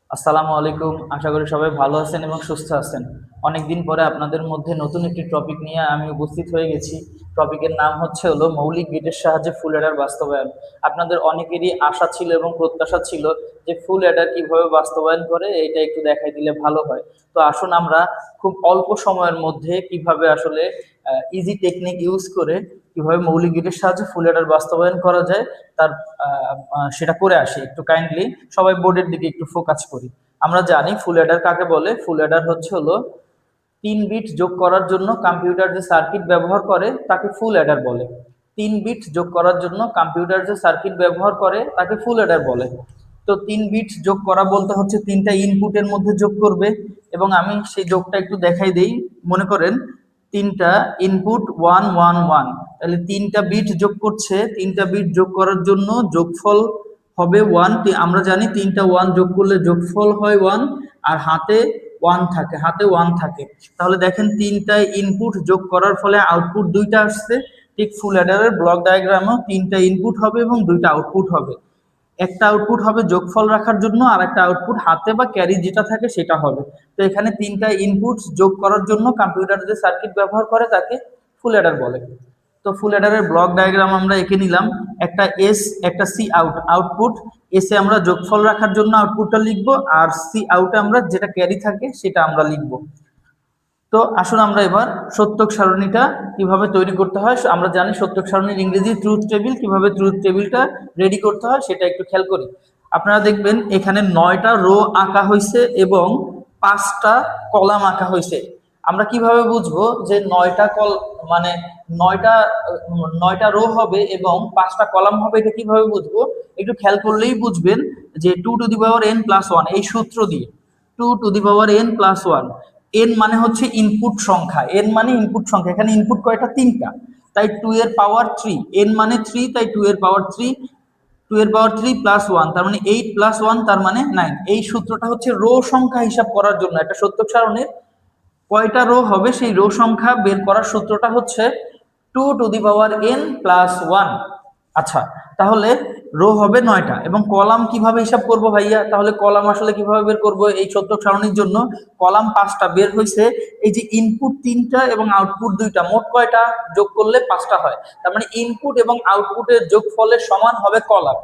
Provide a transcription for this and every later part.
আসসালামু আলাইকুম। আশা করি সবাই ভালো আছেন এবং সুস্থ আছেন। অনেকদিন পরে আপনাদের মধ্যে নতুন একটি টপিক নিয়ে আমি উপস্থিত হয়ে গেছি। টপিকের নাম হলো মৌলিক গেটের সাহায্যে ফুল অ্যাডার বাস্তবায়ন। আপনাদের অনেকেরই আশা ছিল এবং প্রত্যাশা ছিল যে ফুল অ্যাডার কিভাবে বাস্তবায়ন করে এটা একটু দেখাই দিলে ভালো হয়। তো আসুন আমরা খুব অল্প সময়ের মধ্যে কিভাবে আসলে ইজি টেকনিক ইউজ করে কিভাবে মৌলিক গেটের সাহায্যে ফুল অ্যাডার বাস্তবায়ন করা যায় তার সেটা করে আসি। একটু কাইন্ডলি সবাই বোর্ডের দিকে একটু ফোকাস করি। আমরা জানি ফুল অ্যাডার কাকে বলে। ফুল অ্যাডার হলো 3 বিট যোগ করার জন্য কম্পিউটার যে সার্কিট ব্যবহার করে তাকে ফুল অ্যাডার বলে। 3 বিট যোগ করার জন্য কম্পিউটার যে সার্কিট ব্যবহার করে তাকে ফুল অ্যাডার বলে। তো 3 বিট যোগ করা বলতে হচ্ছে তিনটা ইনপুটের মধ্যে যোগ করবে, এবং আমি সেই যোগটা একটু দেখাই দেই। মনে করেন তিনটা ইনপুট 1 1 1, তাহলে তিনটা বিট যোগ করছে। তিনটা বিট যোগ করার জন্য যোগফল হবে 1। আমরা জানি তিনটা 1 যোগ করলে যোগফল হয় 1, আর হাতে 1 থাকে। তাহলে দেখেন তিনটা ইনপুট যোগ করার ফলে আউটপুট দুইটা আসছে। ঠিক ফুল অ্যাডারের ব্লক ডায়াগ্রামও তিনটা ইনপুট হবে এবং দুইটা আউটপুট হবে। একটা আউটপুট হবে যোগফল রাখার জন্য, আর একটা আউটপুট হাতে বা ক্যারি যেটা থাকে সেটা হবে। তো এখানে তিনটা ইনপুট যোগ করার জন্য কম্পিউটার যে সার্কিট ব্যবহার করে তাকে ফুল অ্যাডার বলে। তো ফুল অ্যাডারের ব্লক ডায়াগ্রাম আমরা এঁকে নিলাম। একটা এস, একটা সি আউটপুট। এসে আমরা যোগফল রাখার জন্য আউটপুটটা লিখবো, আর সি আউটে আমরা যেটা ক্যারি থাকে সেটা আমরা লিখবো। তো আসুন আমরা এবার সত্যক সারণীটা কিভাবে তৈরি করতে হয়। আমরা জানি সত্যক সারণীর ইংরেজি ট্রুথ টেবিল। কিভাবে ট্রুথ টেবিলটা রেডি করতে হয় সেটা একটু খেয়াল করি। আপনারা দেখবেন এখানে 9টা রো আঁকা হয়েছে এবং 5টা কলাম আঁকা হয়েছে। আমরা কিভাবে বুঝবো যে 9টা মানে 9টা 9টা রো হবে এবং 5টা কলাম হবে, এটা কিভাবে বুঝবো? একটু খেয়াল করলেই বুঝবেন যে 2n+1 এই সূত্র দিয়ে। 2n+1, এন মানে হচ্ছে ইনপুট সংখ্যা। এন মানে ইনপুট সংখ্যা, এখানে ইনপুট কয়টা? 3টা, তাই 2 এর পাওয়ার 3। এন মানে 3, তাই 2 এর পাওয়ার 3। 2 এর পাওয়ার 3 + 1 তার মানে 8 + 1 তার মানে 9। এই সূত্রটা হচ্ছে রো সংখ্যা হিসাব করার জন্য। একটা সত্যক সারণীর কয়টা রো হবে সেই রো সংখ্যা বের করার সূত্রটা হচ্ছে 2n+1। আচ্ছা, তাহলে রো হবে 9টা এবং কলাম কিভাবে হিসাব করব ভাইয়া? তাহলে কলাম আসলে কিভাবে বের করব? এই সত্যক সারণীর জন্য কলাম 5টা বের হয়েছে। এই যে ইনপুট 3টা এবং আউটপুট 2টা, মোট কয়টা? যোগ করলে 5টা হয়। তার মানে ইনপুট এবং আউটপুটের যোগফলের সমান হবে কলাম।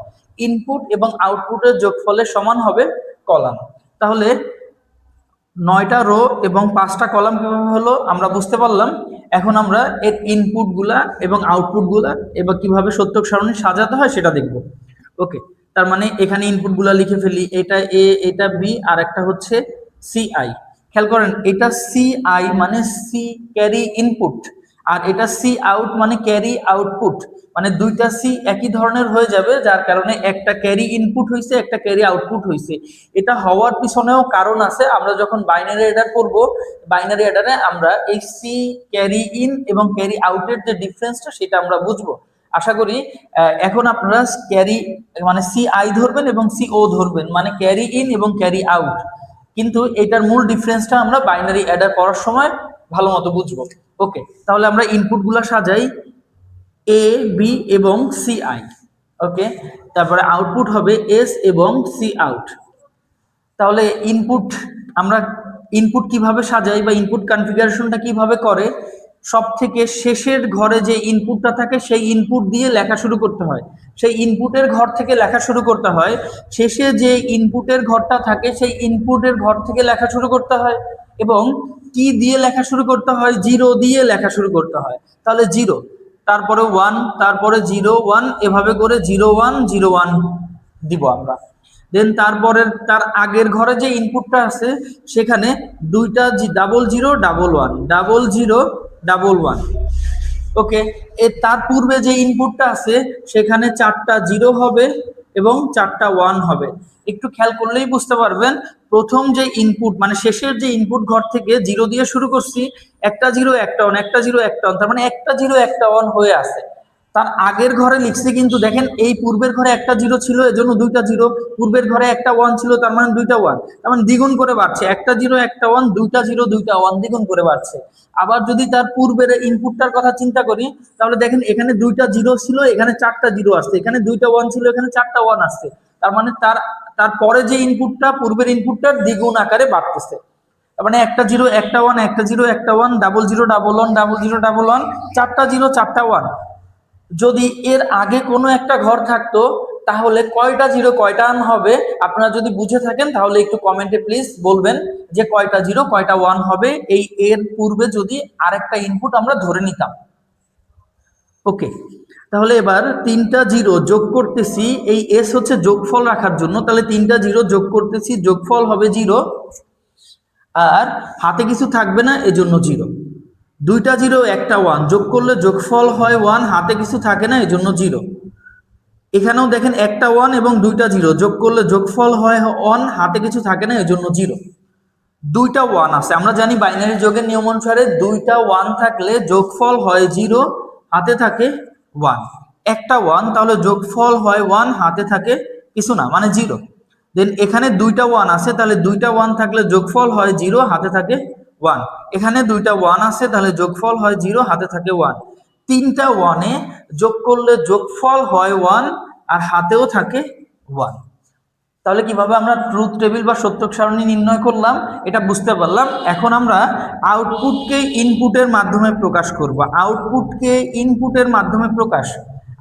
ইনপুট এবং আউটপুটের যোগফলের সমান হবে কলাম। তাহলে 9টা রো এবং 5টা কলাম কিভাবে হলো আমরা বুঝতে পারলাম। এখন আমরা এর ইনপুট গুলা এবং আউটপুট গুলা এবার কিভাবে সত্যক সারণী সাজাতে হয় সেটা দেখব। ওকে, তার মানে এখানে ইনপুট গুলা লিখে ফেলি। এটা এ, এটা বি, আর একটা হচ্ছে সিআই। খেয়াল করেন, এটা সিআই মানে সি ক্যারি ইনপুট, আর এটা সি আউট মানে ক্যারি আউটপুট। মানে দুইটা সি একই ধরনের হয়ে যাবে, যার কারণে একটা ক্যারি ইনপুট হয়েছে, একটা ক্যারি আউটপুট হয়েছে। এটা হওয়ার পিছনেও কারণ আছে। আমরা যখন বাইনারি অ্যাডার করব, বাইনারি অ্যাডারে আমরা এই সি ক্যারি ইন এবং ক্যারি আউটের যে ডিফারেন্সটা সেটা আমরা বুঝবো। আশা করি এখন আপনারা ক্যারি মানে সি আই ধরবেন এবং সি ও ধরবেন, মানে ক্যারি ইন এবং ক্যারি আউট। কিন্তু এটার মূল ডিফারেন্সটা আমরা বাইনারি অ্যাডার করার সময় ভালো মতো বুঝবো। ওকে, তাহলে আমরা ইনপুট গুলা সাজাই এ, বি এবং সি আই। ওকে, তারপরে আউটপুট হবে এস এবং সি আউট। তাহলে ইনপুট আমরা ইনপুট কিভাবে সাজাই বা ইনপুট কনফিগারেশনটা কিভাবে করে? সব থেকে শেষের ঘরে যে ইনপুটটা থাকে সেই ইনপুট দিয়ে লেখা শুরু করতে হয়। সেই ইনপুটের ঘর থেকে লেখা শুরু করতে হয়। শেষে যে ইনপুটের ঘরটা থাকে সেই ইনপুটের ঘর থেকে লেখা শুরু করতে হয়। এবং কি দিয়ে লেখা শুরু করতে হয়? 0 দিয়ে লেখা শুরু করতে হয়। তাহলে 0, তারপরে 1, তারপরে 0 1, এভাবে করে 0 1 0 1 দিব আমরা। দেন তারপরে তার আগের ঘরে যে ইনপুটটা আছে সেখানে দুইটা 00 11 00 11। ওকে, এর তার পূর্বে যে ইনপুটটা আছে সেখানে 4টা 0 হবে এবং 4টা 1 হবে। একটু খেয়াল করলেই বুঝতে পারবেন, প্রথম যে ইনপুট মানে শেষের যে ইনপুট ঘর থেকে 0 দিয়ে শুরু করছি, একটা 0 একটা 1, একটা 0 একটা 1, তার মানে একটা 0 একটা 1 হয়ে আছে। তার আগের ঘরে লিখছি কিন্তু দেখেন এই পূর্বের ঘরে একটা 0 ছিল এজন্য দুইটা 0, পূর্বের ঘরে একটা 1 ছিল তার মানে দুইটা 1, তার মানে দ্বিগুণ করে বাড়ছে। একটা 0 একটা 1, দুইটা 0 দুইটা 1, দ্বিগুণ করে বাড়ছে। আবার যদি তার পূর্বের ইনপুটটার কথা চিন্তা করি, তাহলে দেখেন এখানে দুইটা 0 ছিল, এখানে 4টা 0 আসছে, এখানে দুইটা 1 ছিল, এখানে 4টা 1 আসছে। তার মানে তারপরে যে ইনপুটটা পূর্বের ইনপুটটার দ্বিগুণ আকারে বাড়তেছে। তার মানে একটা জিরো একটা ওয়ান, একটা জিরো একটা one, double zero double one, double zero double one, চারটা জিরো চারটা ওয়ান। যদি এর আগে কোনো একটা ঘর থাকতো তাহলে কয়টা জিরো কয়টা ওয়ান হবে? আপনারা যদি বুঝে থাকেন তাহলে একটু কমেন্টে প্লিজ বলবেন যে কয়টা জিরো কয়টা ওয়ান হবে এই এর পূর্বে যদি আরেকটা ইনপুট আমরা ধরে নিতাম। ওকে, তাহলে এবার তিনটা জিরো যোগ করতেছি, এই এস হচ্ছে যোগফল রাখার জন্য, তাহলে তিনটা জিরো যোগ করতেছি, যোগফল হবে জিরো, আর হাতে কিছু থাকবে না এজন্য জিরো। দুইটা জিরো একটা ওয়ান যোগ করলে যোগফল হয় ওয়ান, হাতে কিছু থাকে না এজন্য জিরো। এখানেও দেখেন একটা ওয়ান এবং দুইটা জিরো যোগ করলে যোগফল হয় ওয়ান, হাতে কিছু থাকে না এজন্য জিরো। দুইটা ওয়ান আছে, আমরা জানি বাইনারি যোগের নিয়ম অনুসারে দুইটা ওয়ান থাকলে যোগফল হয় জিরো, হাতে থাকে ওয়ান। একটা ওয়ান, তাহলে যোগফল হয় ওয়ান, হাতে থাকে কিছু না মানে জিরো। দেন এখানে দুইটা ওয়ান আছে, তাহলে দুইটা ওয়ান থাকলে যোগফল হয় জিরো, হাতে থাকে ওয়ান। এখানে দুইটা ওয়ান আছে, তাহলে যোগফল হয় জিরো, হাতে থাকে ওয়ান। তিনটা ওয়ানে যোগ করলে যোগফল হয় ওয়ান আর হাতেও থাকে ওয়ান। তাহলে কিভাবে আমরা ট্রুথ টেবিল বা সত্যক সারণী নির্ণয় করলাম এটা বুঝতে পারলাম। এখন আমরা আউটপুটকে ইনপুটের মাধ্যমে প্রকাশ করব। আউটপুটকে ইনপুটের মাধ্যমে প্রকাশ,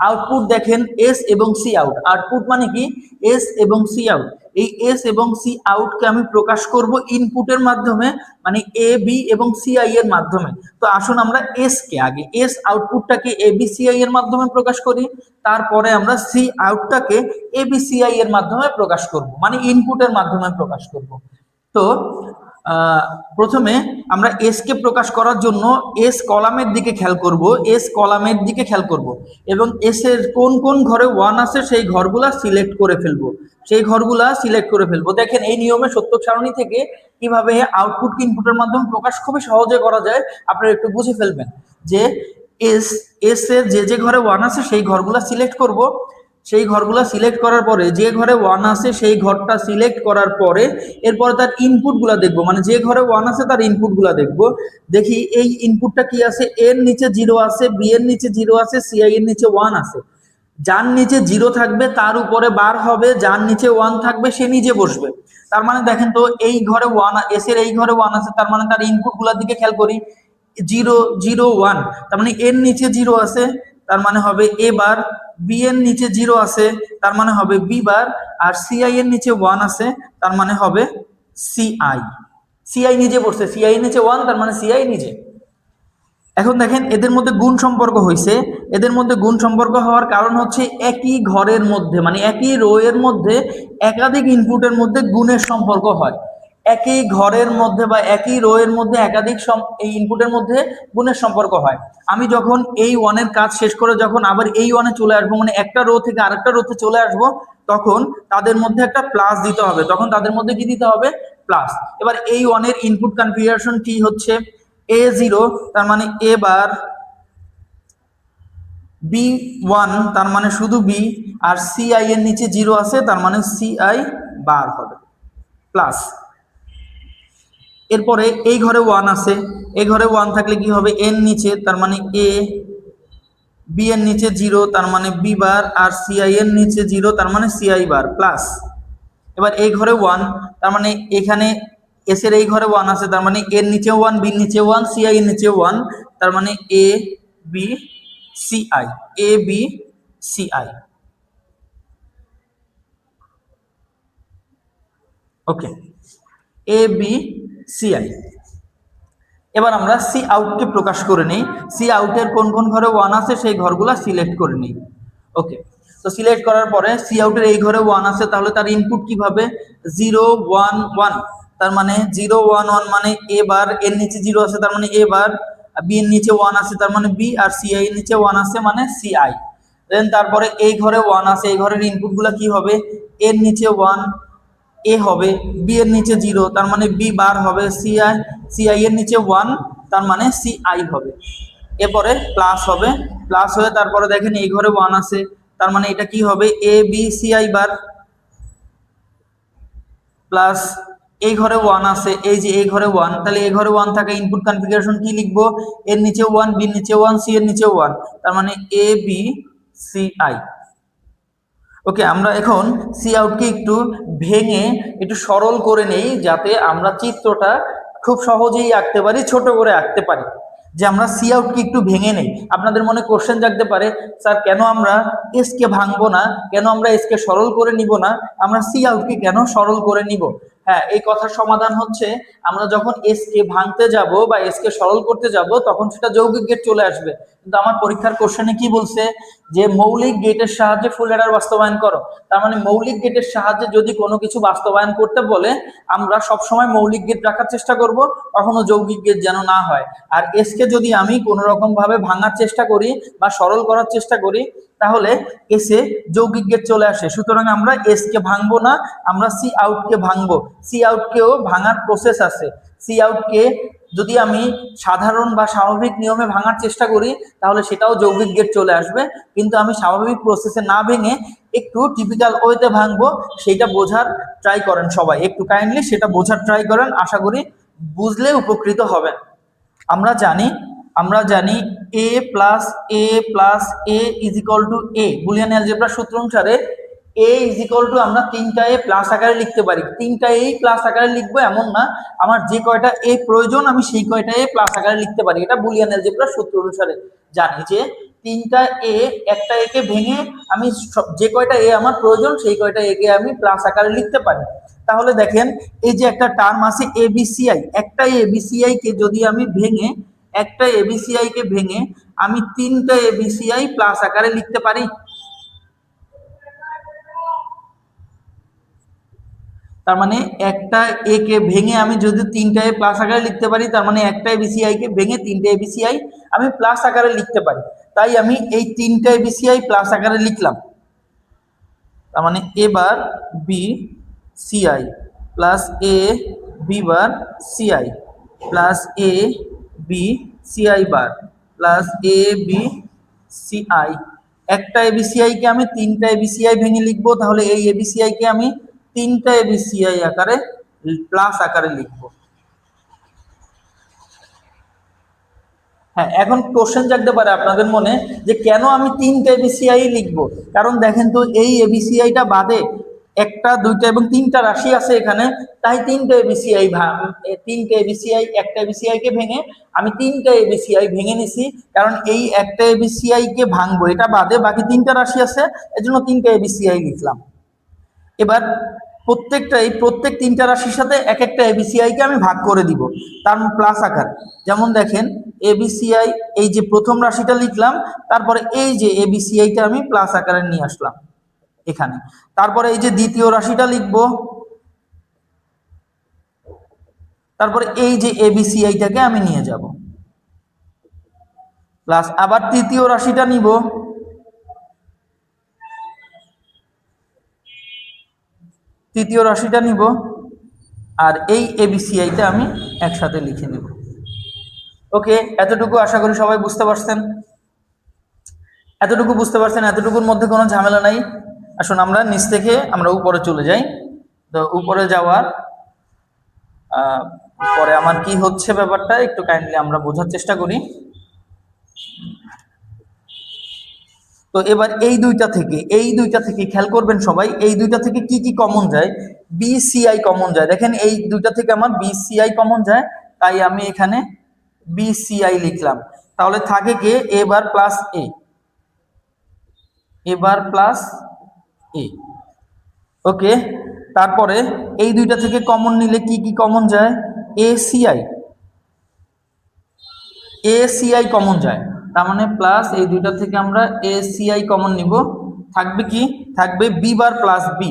আউটপুট দেখেন এস এবং সি আউট। আউটপুট মানে কি? এস এবং সি আউট। এই এস এবং সি আউটকে আমি প্রকাশ করব ইনপুটের মাধ্যমে, মানে এ বি এবং সি আই এর মাধ্যমে। তো আসুন আমরা এস কে আগে, এস আউটপুটটাকে এ বি সি আই এর মাধ্যমে প্রকাশ করি, তারপরে আমরা সি আউটটাকে এ বি সি আই এর মাধ্যমে প্রকাশ করব, মানে ইনপুটের মাধ্যমে প্রকাশ করব। তো প্রথমে আমরা এস কে প্রকাশ করার জন্য এস কলামের দিকে খেয়াল করব, এস কলামের দিকে খেয়াল করব এবং এস এর কোন কোন ঘরে ওয়ান আছে সেই ঘরগুলা সিলেক্ট করে ফেলবো, সেই ঘরগুলা সিলেক্ট করে ফেলবো। দেখেন এই নিয়মে সত্যক সারণী থেকে কিভাবে আউটপুট ইনপুটের মাধ্যমে প্রকাশ খুবই সহজে করা যায় আপনারা একটু বুঝে ফেলবেন। যে এস এস এর যে যে ঘরে ওয়ান আছে সেই ঘরগুলা সিলেক্ট করব, সেই ঘরগুলা সিলেক্ট করার পরে যে ঘরে ওয়ান আছে সেই ঘরটা সিলেক্ট করার পরে এরপরে তার ইনপুটগুলা দেখব, মানে যে ঘরে ওয়ান আছে তার ইনপুটগুলা দেখব। দেখি এই ইনপুটটা কি আছে, এর নিচে জিরো আছে, বি এর নিচে জিরো আছে, সি আই এর নিচে ওয়ান আছে। যার নিচে জিরো থাকবে তার উপরে বার হবে, যার নিচে ওয়ান থাকবে সে নিজে বসবে। তার মানে দেখেন তো এই ঘরে ওয়ান, এস এর এই ঘরে ওয়ান আছে, তার মানে তার ইনপুট গুলার দিকে খেয়াল করি, জিরো জিরো ওয়ান, তার মানে এর নিচে জিরো আছে, তার মানে হবে এ বার। বি এর নিচে জিরো আছে, তার মানে হবে বি বার। আর সিআই এর নিচে ওয়ান আছে, তার মানে হবে সিআই। সিআই নিজে বসছে, সিআই এর নিচে ওয়ান, তার মানে সিআই নিজে। এখন দেখেন এদের মধ্যে গুণ সম্পর্ক হয়েছে। এদের মধ্যে গুণ সম্পর্ক হওয়ার কারণ হচ্ছে একই ঘরের মধ্যে, মানে একই রো এর মধ্যে একাধিক ইনপুটের মধ্যে গুণের সম্পর্ক হয়। একই ঘরের মধ্যে বা একই রো এর মধ্যে একাধিক এই ইনপুটের মধ্যে গুণের সম্পর্ক হয়। আমি যখন এই ওয়ানের কাজ শেষ করে যখন আবার এই ওয়ানে চলে আসবো, মানে একটা রো থেকে আরেকটা রোতে চলে আসবো, তখন তাদের মধ্যে একটা প্লাস দিতে হবে, তখন তাদের মধ্যে কি দিতে হবে? প্লাস। এবার এই ওয়ানের ইনপুট কনফিগারেশন কি হচ্ছে? এ জিরো, তার মানে এ বার, বি ওয়ান, তার মানে শুধু বি, আর সি আই এর নিচে জিরো আছে, তার মানে সি আই বার হবে প্লাস। এরপরে এই ঘরে ওয়ান আছে, এই ঘরে ওয়ান থাকলে কি হবে? এর নিচে, তার মানে এ, বি এর নিচে জিরো, তার মানে বি বার, আর সি আই এর নিচে জিরো, তার মানে সি আই বার প্লাস। এবার এই ঘরে ওয়ান, তার মানে এখানে এস এর এই ঘরে ওয়ান আছে, তার মানে এর নিচে ওয়ান, বির নিচে ওয়ান, সি আই এর নিচে ওয়ান, তার মানে A B C I, A B C I. Okay, A B C I. এবার আমরা সি আউটকে প্রকাশ করে নিই। সি আউটের কোন কোন ঘরে ওয়ান আছে সেই ঘরগুলা সিলেক্ট করে নিই। ওকে, তো সিলেক্ট করার পরে সি আউটের এই ঘরে ওয়ান আছে, তাহলে তার ইনপুট কিভাবে? জিরো ওয়ান ওয়ান, তার মানে জিরো ওয়ান ওয়ান মানে এ বার, এর নিচে জিরো আছে তার মানে এ বার, বি এর নিচে ওয়ান আছে তার মানে বি, আর সি আই এর নিচে ওয়ান আছে মানে সি আই। দেন তারপরে এই ঘরে ওয়ান আছে, এই ঘরের ইনপুট গুলা কি হবে? এর নিচে ওয়ান এ হবে, বি এর নিচে জিরো, তার মানে বি বার হবে, সি আই এর নিচে ওয়ান, তার মানে সি আই হবে। এরপরে প্লাস হবে, প্লাস হয়ে তারপরে দেখেন এই ঘরে ওয়ান আছে, তার মানে এটা কি হবে? A B C I bar plus এই ঘরে ওয়ান আছে, এই যে এই ঘরে ওয়ান, তাহলে এই ঘরে ওয়ান থাকা ইনপুট কনফিগারেশন কি লিখবো? এর নিচে ওয়ান, বির নিচে ওয়ান, সি এর নিচে ওয়ান, তার মানে এ বি সি আই। ওকে, আমরা এখন সি আউটকে একটু ভেঙে একটু সরল করে নেই, যাতে আমরা চিত্রটা খুব সহজেই আঁকতে পারি, ছোট করে আঁকতে পারি। যে আমরা সি আউটকে একটু ভেঙে নেই। আপনাদের মনে কোশ্চেন জাগতে পারে, স্যার কেন আমরা এস কে ভাঙবো না, কেন আমরা এস কে সরল করে নিব না, আমরা সি আউটকে কেন সরল করে নিব? হ্যাঁ, এই কথার সমাধান হচ্ছে, আমরা যখন এস কে ভাঙতে যাব বা এস কে সরল করতে যাব, তখন সেটা যৌগিক গেট চলে আসবে। কিন্তু আমার পরীক্ষার কোশ্চেনে কি বলছে, যে মৌলিক গেটের সাহায্যে ফুল অ্যাডার বাস্তবায়ন করো। তার মানে মৌলিক গেটের সাহায্যে যদি কোনো কিছু বাস্তবায়ন করতে বলে, আমরা সবসময় মৌলিক গেট রাখার চেষ্টা করব, কখনো যৌগিক গেট যেন না হয়। আর এস কে যদি আমি কোনো রকম ভাবে ভাঙার চেষ্টা করি বা সরল করার চেষ্টা করি, তাহলে এসে যৌগিক গেট চলে আসে। সুতরাং আমরা এস কে ভাঙবো না, আমরা সি আউট কে ভাঙবো। সি আউট কেও ভাঙার প্রসেস আছে। সি আউট কে যদি আমি সাধারণ বা স্বাভাবিক নিয়মে ভাঙার চেষ্টা করি, তাহলে সেটাও যৌগিক গেট চলে আসবে। কিন্তু আমি স্বাভাবিক প্রসেসে না ভেঙে একটু টিপিক্যাল ওয়েতে ভাঙবো, সেইটা বোঝার ট্রাই করেন সবাই, একটু কাইন্ডলি সেটা বোঝার ট্রাই করেন, আশা করি বুঝলে উপকৃত হবেন। আমরা জানি A plus A plus A is equal to A, Boolean অ্যালজেব্রার সূত্র অনুসারে এ ইজ ইকুয়াল টু আমরা তিনটা এ প্লাস আকারে লিখতে পারি। তিনটা এ প্লাস আকারে লিখবো এমন না, আমার যে কয়টা এ প্রয়োজন আমি সেই কয়টা এ প্লাস আকারে লিখতে পারি। এটা বুলিয়ান অ্যালজেব্রার সূত্র অনুসারে জানি যে তিনটা এ, একটা এ কে ভেঙে আমি যে কয়টা এ আমার প্রয়োজন সেই কয়টা এ কে আমি প্লাস আকারে লিখতে পারি। তাহলে দেখেন, এই যে একটা টার্ম আছে এবিসিআই, একটা এবিসিআই কে যদি আমি ভেঙে, একটা এবিসিআই কে ভেঙে আমি তিনটা এবিসিআই প্লাস আকারে লিখতে পারি। তার মানে একটা এ কে ভেঙে আমি যদি তিনটা এ প্লাস আকারে লিখতে পারি, তার মানে একটা এবিসিআই কে ভেঙে তিনটা এবিসিআই আমি প্লাস আকারে লিখতে পারি। তাই আমি এই তিনটা এবিসিআই প্লাস আকারে লিখলাম। তার মানে এ bar B CI plus A B bar CI plus A B CI bar plus A B CI. একটা এবিসিআই কে আমি তিনটা এবিসিআই ভেঙে লিখবো, তাহলে এই এবিসিআই কে আমি তিনটা এবিসিআই আকারে প্লাস আকারে লিখবো। হ্যাঁ, এখন কোশ্চেন জাগতে পারে আপনাদের মনে, যে কেন আমি তিনটা এবিসিআই লিখবো? কারণ দেখেন তো, এই এবিসিআইটা বাদে একটা, দুইটা এবং তিনটা রাশি আছে এখানে, তাই তিনটা এবিসিআই তিনটা এবিসিআই, একটা এবিসিআই কে ভেঙে আমি তিনটা এবিসিআই ভেঙে নিছি। কারণ এই একটা এবিসিআই কে ভাঙবো, এটা বাদে বাকি তিনটা রাশি আছে, এজন্য তিনটা এবিসিআই লিখলাম। এবার প্রত্যেক তিনটা রাশির সাথে এক একটা এবিসিআই কে আমি ভাগ করে দিব, তার প্লাস আকার। যেমন দেখেন, এবিসিআই, এই যে প্রথম রাশিটা লিখলাম, তারপরে এই যে এবিসিআইটা আমি প্লাস আকারে নিয়ে আসলাম এখানে। তারপরে এই যে দ্বিতীয় রাশিটা লিখবো, তারপরে এই যে এবিসিআইটাকে আমি নিয়ে যাব প্লাস, আবার তৃতীয় রাশিটা নিব, তৃতীয় রাশিটা নিব, আর এই এবিসিআইটা আমি একসাথে লিখে নেব। ওকে, এতটুকু আশা করি সবাই বুঝতে পারছেন। এতটুকুর মধ্যে কোনো ঝামেলা নাই। আসুন আমরা নিচ থেকে আমরা উপরে চলে যাই। তো উপরে যাওয়ার পরে আমার কি হচ্ছে ব্যাপারটা একটু কাইন্ডলি আমরা বোঝার চেষ্টা করি। তো এবার এই দুইটা থেকে খেয়াল করবেন সবাই, এই দুইটা থেকে কি কি কমন যায়? বিসিআই কমন যায়। দেখেন, এই দুইটা থেকে আমার বিসিআই কমন যায়, তাই আমি এখানে বিসিআই লিখলাম। তাহলে থাকে কে? এবার প্লাস এ, এবার প্লাস এ। ওকে, তারপরে এই দুইটা থেকে কমন নিলে কি কি কমন যায়? এসিআই, এসিআই কমন যায়। তার মানে প্লাস এই দুইটা থেকে আমরা এসিআই কমন নিব, থাকবে কি? থাকবে বি বার প্লাস বি।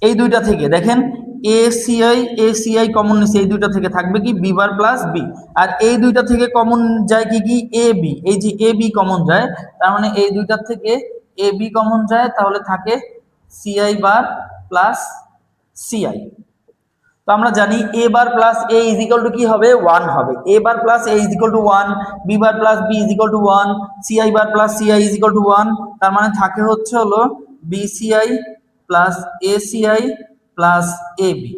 এই দুইটা থেকে দেখেন, এসিআই কমন নিচ্ছে, এই দুইটা থেকে থাকবে কি? B bar plus B. আর এই দুইটা থেকে কমন যায় কি কি? এ বি, এই যে এ বি কমন যায়, তার মানে এই দুইটার থেকে এ বি কমন যায়, তাহলে থাকে সিআই বার প্লাস সিআই। তো আমরা জানি A bar plus A is equal to কি হবে? 1 হবে। A bar plus A is equal to 1, B bar plus B is equal to 1, CI bar plus CI is equal to 1। তার মানে থাকে হচ্ছে হলো BCI plus ACI plus A B.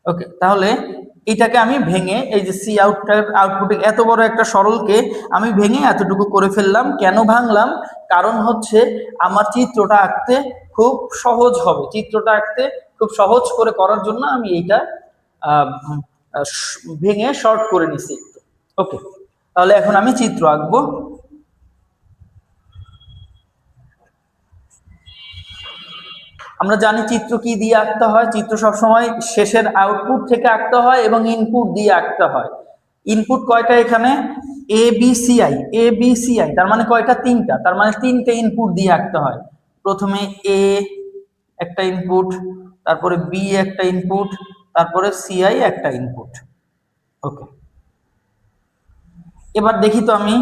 Okay, তাহলে এটাকে আমি ভেঙে এই যে সি আউটপুটে এত বড় একটা সরলকে আমি ভেঙে এতটুকু করে ফেললাম। কেন ভাঙলাম? কারণ হচ্ছে আমার চিত্রটা আঁকতে খুব সহজ হবে, চিত্রটা আঁকতে খুব সহজ করে করার জন্য আমি এইটা ভেঙে শর্ট করে নিছি। ওকে, তাহলে এখন আমি চিত্র আঁকবো। আমরা জানি চিত্র কি দিয়ে আঁকতে হয়, চিত্র সবসময় শেষের আউটপুট থেকে আঁকতে হয় এবং ইনপুট দিয়ে আঁকতে হয়। ইনপুট কয়টা এখানে? A B C I, A B C I, তার মানে কয়টা? তিনটা, তার মানে তিনটে ইনপুট দিয়ে আঁকতে হয়। প্রথমে এ একটা ইনপুট, তারপরে বি একটা ইনপুট, তারপরে সি আই একটা ইনপুট। ওকে, এবার দেখি তো আমি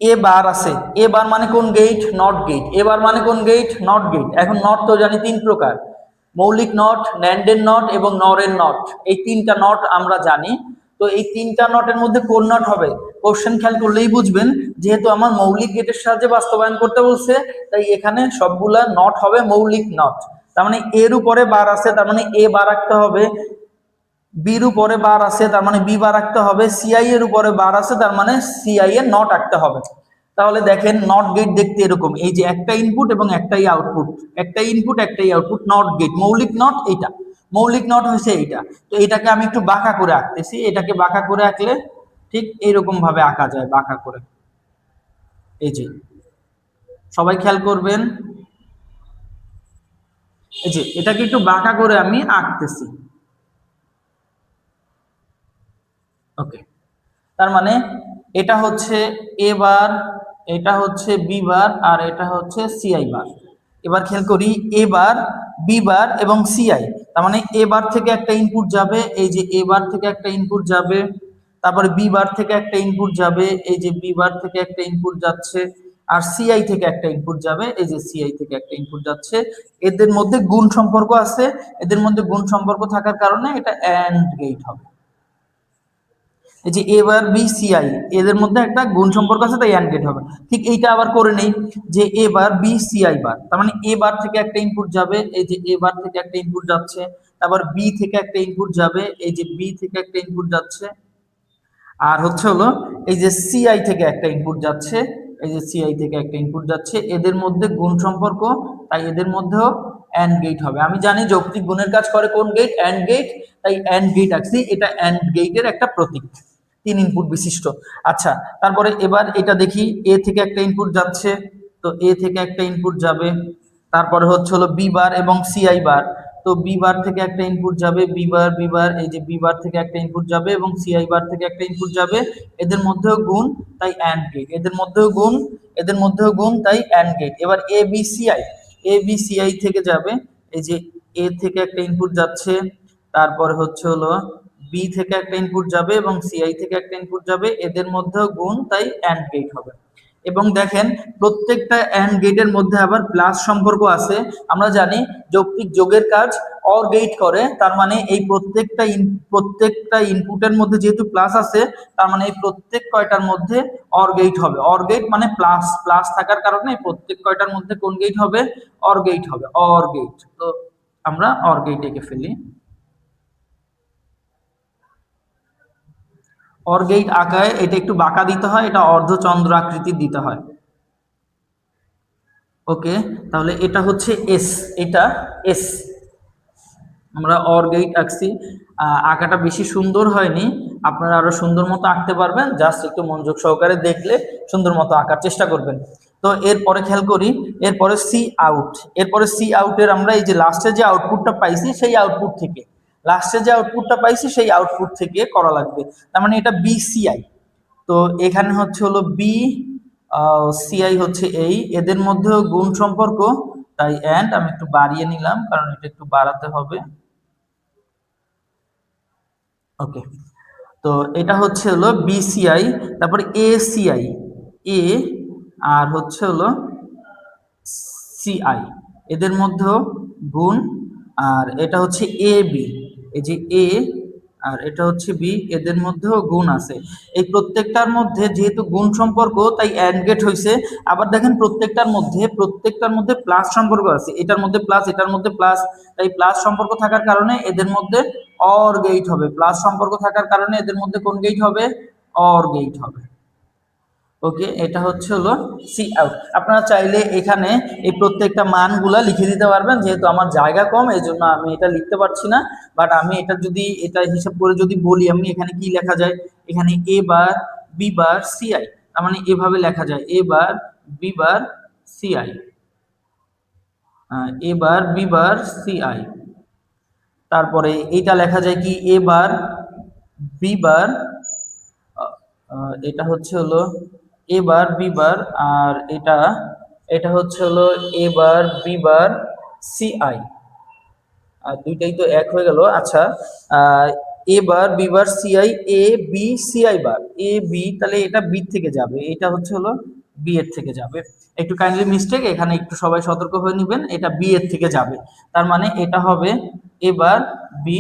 এ বার আছে, এ বার মানে কোন গেট? Not gate. এ বার মানে কোন গেট? Not gate. এখন নট তো জানি তিন প্রকার, মৌলিক নট, ন্যান্ডের নট এবং নরের নট। এই তিনটা নট আমরা জানি। তো এই তিনটা নটের মধ্যে কোন নট হবে? কোশ্চেন খেয়াল করলেই বুঝবেন, যেহেতু আমার মৌলিক গেটের সাহায্যে বাস্তবায়ন করতে বলছে, তাই এখানে সবগুলা নট হবে মৌলিক নট। তার মানে এর উপরে বার আছে, তার মানে এ বার রাখতে হবে। বির উপরে বার আছে, তার মানে বি বার রাখতে হবে। সিআই এর উপরে বার আছে, তার মানে সিআই এর নট রাখতে হবে। তাহলে দেখেন নট গেট দেখতে এরকম, এই যে একটা ইনপুট এবং একটাই আউটপুট, একটা ইনপুট একটাই আউটপুট, নট গেট। মৌলিক নট এইটা, মৌলিক নট হয়েছে এইটা। তো এটাকে আমি একটু বাঁকা করে আঁকতেছি, এটাকে বাঁকা করে আঁকলে ঠিক এইরকম ভাবে আঁকা যায়, বাঁকা করে। এই যে সবাই খেয়াল করবেন, এই যে এটাকে একটু বাঁকা করে আমি আঁকতেছি। ওকে, তার মানে এটা হচ্ছে এ বার, এটা হচ্ছে বি বার, আর এটা হচ্ছে সিআই বার। এবার খেয়াল করি এ বার, বি বার এবং সিআই, তার মানে এ বার থেকে একটা ইনপুট যাবে, এই যে এ বার থেকে একটা ইনপুট যাবে, তারপরে বি বার থেকে একটা ইনপুট যাবে, এই যে বি বার থেকে একটা ইনপুট যাচ্ছে, আর সিআই থেকে একটা ইনপুট যাবে, এই যে সিআই থেকে একটা ইনপুট যাচ্ছে। এদের মধ্যে গুণ সম্পর্ক আছে, এদের মধ্যে গুণ সম্পর্ক থাকার কারণে এটা অ্যান্ড গেট হবে। এই যে এ বার বি সি আই, এদের মধ্যে একটা গুণ সম্পর্ক আছে, তাই অ্যান্ড গেট হবে। ঠিক এইটা আবার করে নেই, যে এ bar B C I bar, তার মানে এ বার থেকে একটা ইনপুট যাবে, এই যে এ বার থেকে একটা ইনপুট যাচ্ছে, তারপর বি থেকে একটা ইনপুট যাবে, এই যে বি থেকে একটা ইনপুট যাচ্ছে, আর হচ্ছে হলো এই যে সিআই থেকে একটা ইনপুট যাচ্ছে, এই যে সিআই থেকে একটা ইনপুট যাচ্ছে। এদের মধ্যে গুণ সম্পর্ক, তাই এদের মধ্যেও অ্যান্ড গেট হবে। আমি জানি যৌক্তিক গুণের কাজ করে কোন গেট? অ্যান্ড গেট, তাই অ্যান্ড গেট আঁকছি। এটা অ্যান্ড গেটের একটা প্রতীক, তিন ইনপুট বিশিষ্ট। আচ্ছা, তারপরে এবার এটা দেখি, এ থেকে একটা ইনপুট যাচ্ছে, তো এ থেকে একটা ইনপুট যাবে, তারপরে হচ্ছে হলো বি বার এবং সিআই বার। তো বি বার থেকে একটা ইনপুট যাবে, বি বার, এই যে বি বার থেকে একটা ইনপুট যাবে এবং সিআই বার থেকে একটা ইনপুট যাবে। এদের মধ্যেও গুণ, তাই অ্যান্ড গেট। এদের মধ্যেও গুণ, এদের মধ্যেও গুণ, তাই অ্যান্ড গেট। এবার A B CI, A B CI থেকে যাবে, এই যে এ থেকে একটা ইনপুট যাচ্ছে, তারপরে হচ্ছে হলো বি থেকে একটা ইনপুট যাবে এবং সিআই থেকে একটা ইনপুট যাবে। এদের মধ্যেও গুণ, তাই অ্যান্ড গেট হবে। এবং দেখেন প্রত্যেকটা অ্যান্ড গেটের মধ্যে আবার প্লাস সম্পর্ক আছে। আমরা জানি যৌক্তিক যোগের কাজ অর গেট করে, তার মানে এই প্রত্যেকটা ইনপুটের মধ্যে যেহেতু প্লাস আছে, তার মানে এই প্রত্যেক কয়টার মধ্যে অর গেট হবে। অর গেট মানে প্লাস, প্লাস থাকার কারণে এই প্রত্যেক কয়টার মধ্যে কোন গেট হবে? অর গেট হবে, অর গেট। তো আমরা অর গেট এঁকে ফেলি। অর গেট আঁকায় এটা একটু বাঁকা দিতে হয়, এটা অর্ধচন্দ্র আকৃতির দিতে হয়। ওকে, তাহলে এটা হচ্ছে এস, এটা এস। আমরা অর গেট আঁকছি। আঁকাটা বেশি সুন্দর হয়নি, আপনারা আরো সুন্দর মতো আঁকতে পারবেন, জাস্ট একটু মনোযোগ সহকারে দেখলে সুন্দর মতো আঁকার চেষ্টা করবেন। তো এরপরে খেয়াল করি, এরপরে সি আউট, এরপরে সি আউটের আমরা এই যে লাস্টে যে আউটপুটটা পাইছি সেই আউটপুট থেকে, লাস্টে যে আউটপুটটা পাইছি সেই আউটপুট থেকে করা লাগবে। তার মানে এটা বিসিআই। তো এখানে হচ্ছে হলো বি, সিআই হচ্ছে এই, এদের মধ্যেও গুণ সম্পর্ক, তাই এন্ড আমি একটু বাড়িয়ে নিলাম কারণ এটা একটু বাড়াতে হবে। ওকে, তো এটা হচ্ছে হলো বিসিআই, তারপর এসিআই, এ আর হচ্ছে হলো সিআই, এদের মধ্যেও গুণ। আর এটা হচ্ছে এ বি, এই যে এ আর এটা হচ্ছে বি, এদের মধ্যেও গুণ আছে। এই প্রত্যেকটার মধ্যে যেহেতু গুণ সম্পর্ক তাই অ্যান্ড গেট হয়েছে। আবার দেখেন প্রত্যেকটার মধ্যে প্লাস সম্পর্ক আছে, এটার মধ্যে প্লাস, এটার মধ্যে প্লাস, তাই প্লাস সম্পর্ক থাকার কারণে এদের মধ্যে অর গেট হবে। প্লাস সম্পর্ক থাকার কারণে এদের মধ্যে কোন গেট হবে? অর গেট হবে। ওকে, এটা হচ্ছে হলো সি আউট। আপনারা চাইলে এখানে এই প্রত্যেকটা মানগুলা লিখে দিতে পারবেন, যেহেতু আমার জায়গা কম এই জন্য আমি এটা লিখতে পারছি না। বাট আমি এটা যদি এটা হিসাব করে যদি বলি, আমি এখানে কি লেখা যায়, এখানে A bar B bar C I, তার মানে এভাবে লেখা যায় A bar B bar C I, A bar B bar C I. তারপরে এইটা লেখা যায় কি এ বার বি বার, এটা হচ্ছে হলো এ বার বি বার, আর এটা এটা হচ্ছে হলো A bar B bar C I. আর দুইটাই তো এক হয়ে গেল। আচ্ছা, A bar B bar C I, A B C I bar, A B, তাহলে এটা বি থেকে যাবে, এটা হচ্ছে হলো বি এর থেকে যাবে। একটু কাইন্ডলি মিস্টেক, এখানে একটু সবাই সতর্ক হয়ে নেবেন, এটা বি এর থেকে যাবে। তার মানে এটা হবে A bar B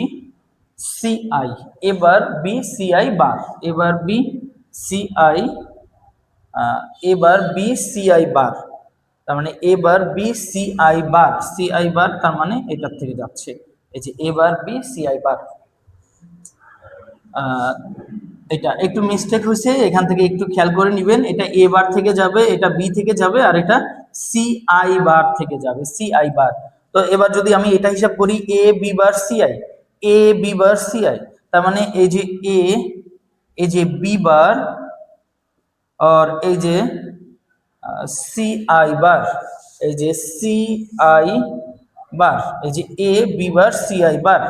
C I, A bar B C I bar, A bar B C I, A bar B C I bar, তার মানে A bar B C I bar, C I bar তার মানে এটার থেকে যাচ্ছে, এই যে A bar B C I bar. আহ, এটা একটু মিস্টেক হয়েছে, এখান থেকে একটু খেয়াল করে নিবেন, এটা এ বার থেকে যাবে, এটা বি থেকে যাবে, আর এটা সি আই বার থেকে যাবে, সি আই বার। তো এবার যদি আমি এটা হিসাব করি A B bar C I, A B bar C I, তার মানে এই যে এ, এই যে বি বার, আর এই যে সি আই বার, এই যে সি আই বার, এই যে এ B bar C I bar,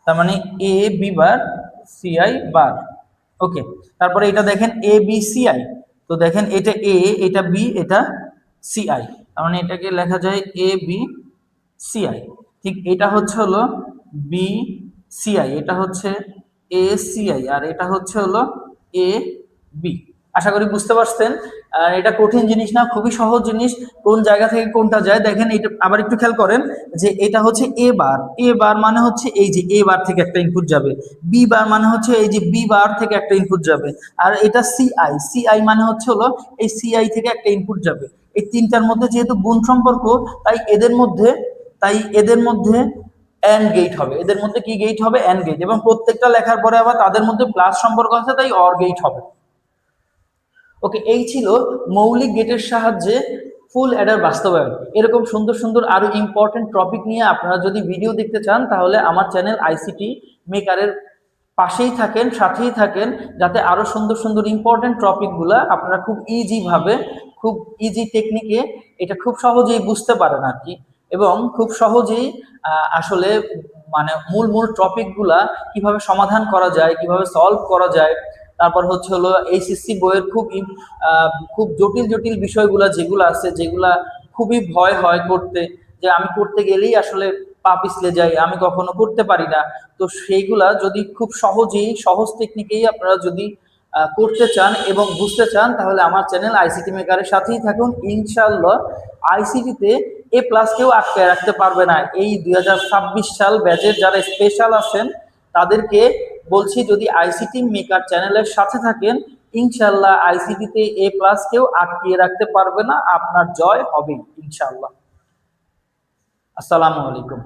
তার মানে A B bar C I বার। ওকে, তারপরে এটা দেখেন এ বি সি আই, তো দেখেন এটা এ, এটা বি, এটা সি আই, তার মানে এটাকে লেখা যায় এ বি সি আই। ঠিক এটা হচ্ছে হলো বি সি আই, এটা হচ্ছে এ সি আই, আর এটা হচ্ছে হলো এ বি। আশা করি বুঝতে পারছেন। এটা কঠিন জিনিস না, খুবই সহজ জিনিস। কোন জায়গা থেকে কোনটা যায় দেখেন, এটা আবার একটু খেয়াল করেন যে এটা হচ্ছে এ বার, এ বার মানে হচ্ছে এই যে এ বার থেকে একটা ইনপুট যাবে, বি বার মানে হচ্ছে এই যে বি বার থেকে একটা ইনপুট যাবে, আর এটা সি আই, সি আই মানে হচ্ছে হলো এই সি আই থেকে একটা ইনপুট যাবে। এই তিনটার মধ্যে যেহেতু গুণ সম্পর্ক, তাই এদের মধ্যে এন্ড গেট হবে, এদের মধ্যে কি গেট হবে? AND gate. এবং প্রত্যেকটা লেখার পরে আবার তাদের মধ্যে প্লাস সম্পর্ক আছে, তাই অর গেট হবে। ওকে, এই ছিল মৌলিক গেটের সাহায্যে ফুল অ্যাডার বাস্তবায়ন। এরকম সুন্দর সুন্দর আরো ইম্পর্টেন্ট টপিক নিয়ে আপনারা যদি ভিডিও দেখতে চান, তাহলে আমার চ্যানেল আইসিটি মেকারের পাশেই থাকেন, সাথেই থাকেন, যাতে আরো সুন্দর সুন্দর ইম্পর্টেন্ট টপিকগুলো আপনারা খুব ইজি ভাবে, খুব ইজি টেকনিকে এটা খুব সহজেই বুঝতে পারেন আর কি। এবং খুব সহজেই আসলে মানে মূল মূল টপিকগুলা কিভাবে সমাধান করা যায়, কিভাবে সলভ করা যায়। তারপর হচ্ছে হলো এইচএসসি বইয়ের খুব জটিল জটিল বিষয়গুলা যেগুলো আছে, যেগুলা খুবই ভয় হয় করতে, যে আমি করতে গেলেই আসলে পা পিছলে যাই, আমি কখনো করতে পারি না। তো সেইগুলা যদি খুব সহজেই, সহজ টেকনিকেই আপনারা যদি করতে চান এবং বুঝতে চান, তাহলে আমার চ্যানেল আইসিটি মেকারের সাথেই থাকুন। ইনশাআল্লাহ আইসিটিতে এ প্লাস কেউ আটকে রাখতে পারবে না। এই 2026 সাল ব্যাচের যারা স্পেশাল আছেন তাদেরকে বলছি, যদি আইসিটি মেকার চ্যানেলের সাথে থাকেন, ইনশাআল্লাহ আইসিটিতে এ প্লাস কেউ আটকিয়ে রাখতে পারবে না, আপনার জয় হবে ইনশাআল্লাহ। আসসালামু আলাইকুম।